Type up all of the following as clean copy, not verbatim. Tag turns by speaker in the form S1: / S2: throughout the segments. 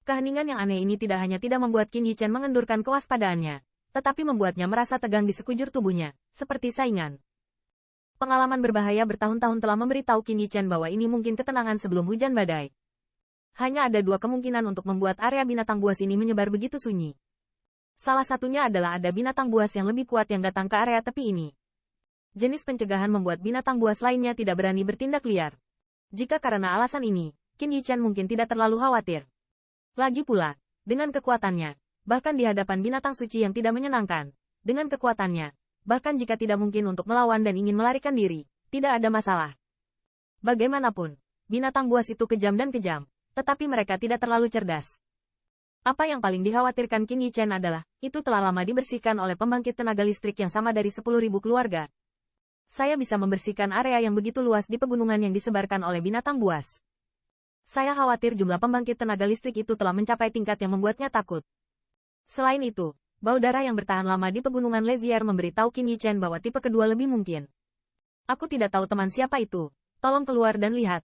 S1: Keheningan yang aneh ini tidak hanya tidak membuat Qin Yichen mengendurkan kewaspadaannya, tetapi membuatnya merasa tegang di sekujur tubuhnya, seperti saingan. Pengalaman berbahaya bertahun-tahun telah memberitahu Qin Yichen bahwa ini mungkin ketenangan sebelum hujan badai. Hanya ada dua kemungkinan untuk membuat area binatang buas ini menyebar begitu sunyi. Salah satunya adalah ada binatang buas yang lebih kuat yang datang ke area tepi ini. Jenis pencegahan membuat binatang buas lainnya tidak berani bertindak liar. Jika karena alasan ini, Qin Yichen mungkin tidak terlalu khawatir. Lagi pula, dengan kekuatannya, bahkan di hadapan binatang suci yang tidak menyenangkan, dengan kekuatannya, bahkan jika tidak mungkin untuk melawan dan ingin melarikan diri, tidak ada masalah. Bagaimanapun, binatang buas itu kejam dan kejam, tetapi mereka tidak terlalu cerdas. Apa yang paling dikhawatirkan Qin Yichen adalah, itu telah lama dibersihkan oleh pembangkit tenaga listrik yang sama dari 10.000 keluarga. Saya bisa membersihkan area yang begitu luas di pegunungan yang disebarkan oleh binatang buas. Saya khawatir jumlah pembangkit tenaga listrik itu telah mencapai tingkat yang membuatnya takut. Selain itu, bau darah yang bertahan lama di pegunungan Lezier memberitahu Qin Yichen bahwa tipe kedua lebih mungkin. Aku tidak tahu teman siapa itu, tolong keluar dan lihat.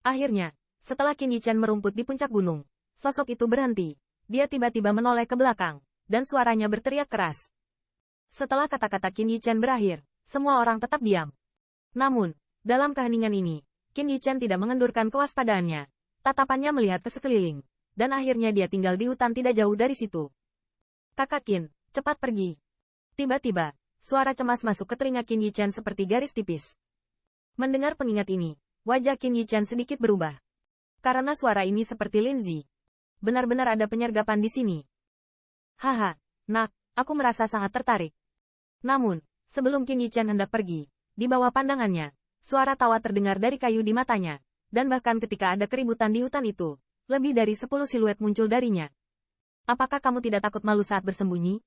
S1: Akhirnya, setelah Qin Yichen merumput di puncak gunung, sosok itu berhenti. Dia tiba-tiba menoleh ke belakang, dan suaranya berteriak keras. Setelah kata-kata Qin Yichen berakhir, semua orang tetap diam. Namun, dalam keheningan ini, Qin Yichen tidak mengendurkan kewaspadaannya. Tatapannya melihat ke sekeliling, dan akhirnya dia tinggal di hutan tidak jauh dari situ. Kakak Qin, cepat pergi. Tiba-tiba, suara cemas masuk ke telinga Qin Yichen seperti garis tipis. Mendengar pengingat ini, wajah Qin Yichen sedikit berubah. Karena suara ini seperti Linzi. Benar-benar ada penyergapan di sini. Haha, nak, aku merasa sangat tertarik. Namun, sebelum Qin Yichen hendak pergi, di bawah pandangannya, suara tawa terdengar dari kayu di matanya, dan bahkan ketika ada keributan di hutan itu, lebih dari 10 siluet muncul darinya. Apakah kamu tidak takut malu saat bersembunyi?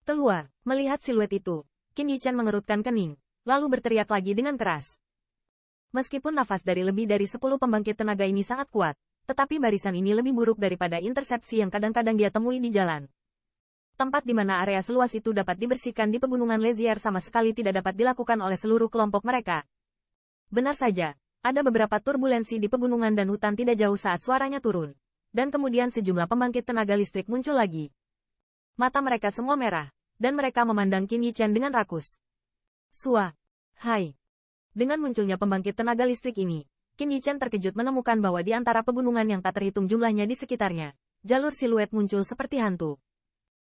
S1: Keluar, melihat siluet itu, Qin Yichen mengerutkan kening, lalu berteriak lagi dengan keras. Meskipun nafas dari lebih dari 10 pembangkit tenaga ini sangat kuat, tetapi barisan ini lebih buruk daripada intersepsi yang kadang-kadang dia temui di jalan. Tempat di mana area seluas itu dapat dibersihkan di pegunungan Lezier sama sekali tidak dapat dilakukan oleh seluruh kelompok mereka. Benar saja, ada beberapa turbulensi di pegunungan dan hutan tidak jauh saat suaranya turun. Dan kemudian sejumlah pembangkit tenaga listrik muncul lagi. Mata mereka semua merah, dan mereka memandang Qin Yichen dengan rakus. Sua. Hai. Dengan munculnya pembangkit tenaga listrik ini, Qin Yichen terkejut menemukan bahwa di antara pegunungan yang tak terhitung jumlahnya di sekitarnya, jalur siluet muncul seperti hantu.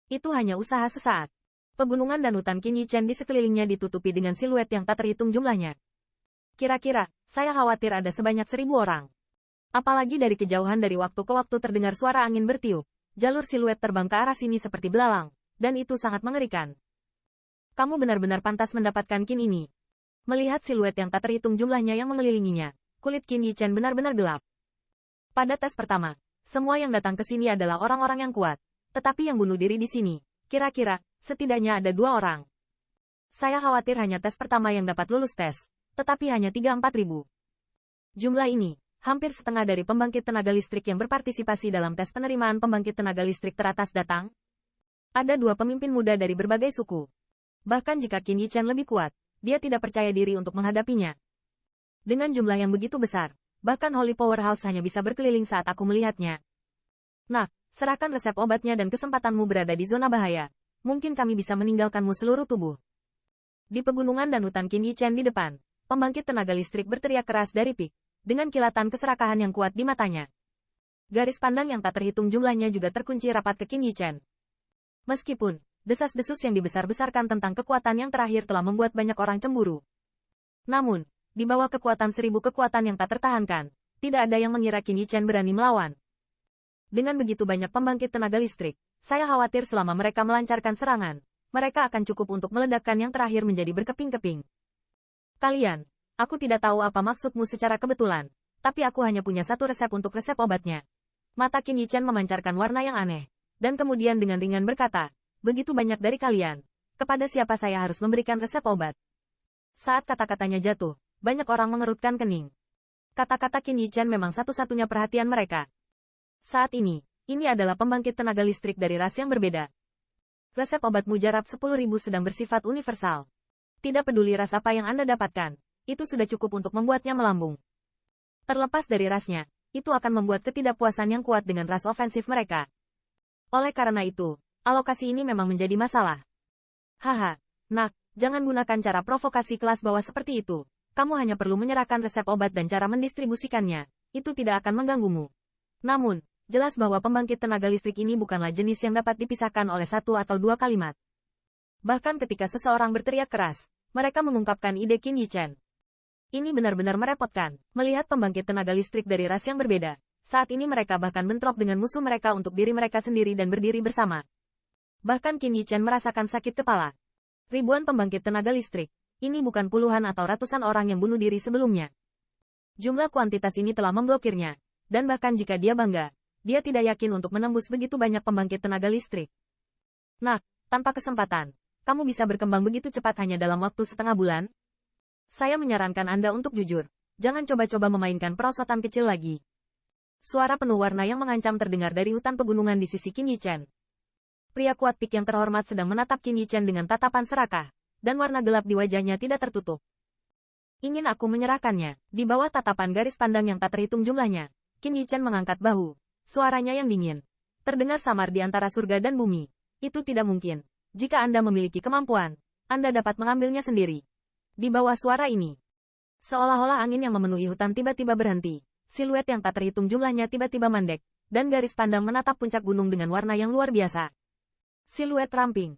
S1: Itu hanya usaha sesaat. Pegunungan dan hutan Qin Yichen di sekelilingnya ditutupi dengan siluet yang tak terhitung jumlahnya. Kira-kira, saya khawatir ada sebanyak 1.000 orang. Apalagi dari kejauhan dari waktu ke waktu terdengar suara angin bertiup, jalur siluet terbang ke arah sini seperti belalang, dan itu sangat mengerikan. Kamu benar-benar pantas mendapatkan Qin ini. Melihat siluet yang tak terhitung jumlahnya yang mengelilinginya, kulit Qin Yichen benar-benar gelap. Pada tes pertama, semua yang datang ke sini adalah orang-orang yang kuat. Tetapi yang bunuh diri di sini, kira-kira, setidaknya ada 2 orang. Saya khawatir hanya tes pertama yang dapat lulus tes, tetapi hanya 3-4 ribu. Jumlah ini, hampir setengah dari pembangkit tenaga listrik yang berpartisipasi dalam tes penerimaan pembangkit tenaga listrik teratas datang. Ada 2 pemimpin muda dari berbagai suku. Bahkan jika Qin Yichen lebih kuat, dia tidak percaya diri untuk menghadapinya. Dengan jumlah yang begitu besar, bahkan Holy Powerhouse hanya bisa berkeliling saat aku melihatnya. Nak, serahkan resep obatnya dan kesempatanmu berada di zona bahaya. Mungkin kami bisa meninggalkanmu seluruh tubuh. Di pegunungan dan hutan Qin Yichen di depan, pembangkit tenaga listrik berteriak keras dari pik, dengan kilatan keserakahan yang kuat di matanya. Garis pandang yang tak terhitung jumlahnya juga terkunci rapat ke Qin Yichen. Meskipun, desas-desus yang dibesar-besarkan tentang kekuatan yang terakhir telah membuat banyak orang cemburu. Namun, di bawah kekuatan 1.000 kekuatan yang tak tertahankan, tidak ada yang mengira Qin Yichen berani melawan. Dengan begitu banyak pembangkit tenaga listrik, saya khawatir selama mereka melancarkan serangan, mereka akan cukup untuk meledakkan yang terakhir menjadi berkeping-keping. Kalian, aku tidak tahu apa maksudmu secara kebetulan, tapi aku hanya punya satu resep untuk resep obatnya. Mata Qin Yichen memancarkan warna yang aneh, dan kemudian dengan ringan berkata, begitu banyak dari kalian, kepada siapa saya harus memberikan resep obat? Saat kata-katanya jatuh, banyak orang mengerutkan kening. Kata-kata Qin Yichen memang satu-satunya perhatian mereka. Saat ini adalah pembangkit tenaga listrik dari ras yang berbeda. Resep obat mujarab 10.000 sedang bersifat universal. Tidak peduli ras apa yang Anda dapatkan, itu sudah cukup untuk membuatnya melambung. Terlepas dari rasnya, itu akan membuat ketidakpuasan yang kuat dengan ras ofensif mereka. Oleh karena itu, alokasi ini memang menjadi masalah. Haha, nak, jangan gunakan cara provokasi kelas bawah seperti itu. Kamu hanya perlu menyerahkan resep obat dan cara mendistribusikannya. Itu tidak akan mengganggumu. Namun, jelas bahwa pembangkit tenaga listrik ini bukanlah jenis yang dapat dipisahkan oleh satu atau dua kalimat. Bahkan ketika seseorang berteriak keras, mereka mengungkapkan ide Qin Yichen. Ini benar-benar merepotkan, melihat pembangkit tenaga listrik dari ras yang berbeda. Saat ini mereka bahkan bentrok dengan musuh mereka untuk diri mereka sendiri dan berdiri bersama. Bahkan Qin Yichen merasakan sakit kepala. Ribuan pembangkit tenaga listrik. Ini bukan puluhan atau ratusan orang yang bunuh diri sebelumnya. Jumlah kuantitas ini telah memblokirnya. Dan bahkan jika dia bangga, dia tidak yakin untuk menembus begitu banyak pembangkit tenaga listrik. Nak, tanpa kesempatan, kamu bisa berkembang begitu cepat hanya dalam waktu setengah bulan? Saya menyarankan Anda untuk jujur. Jangan coba-coba memainkan perosotan kecil lagi. Suara penuh warna yang mengancam terdengar dari hutan pegunungan di sisi Qin Yichen. Pria kuat pik yang terhormat sedang menatap Qin Yichen dengan tatapan serakah, dan warna gelap di wajahnya tidak tertutup. Ingin aku menyerahkannya. Di bawah tatapan garis pandang yang tak terhitung jumlahnya, Qin Yichen mengangkat bahu. Suaranya yang dingin terdengar samar di antara surga dan bumi. Itu tidak mungkin. Jika Anda memiliki kemampuan, Anda dapat mengambilnya sendiri. Di bawah suara ini, seolah-olah angin yang memenuhi hutan tiba-tiba berhenti. Siluet yang tak terhitung jumlahnya tiba-tiba mandek, dan garis pandang menatap puncak gunung dengan warna yang luar biasa. Siluet ramping,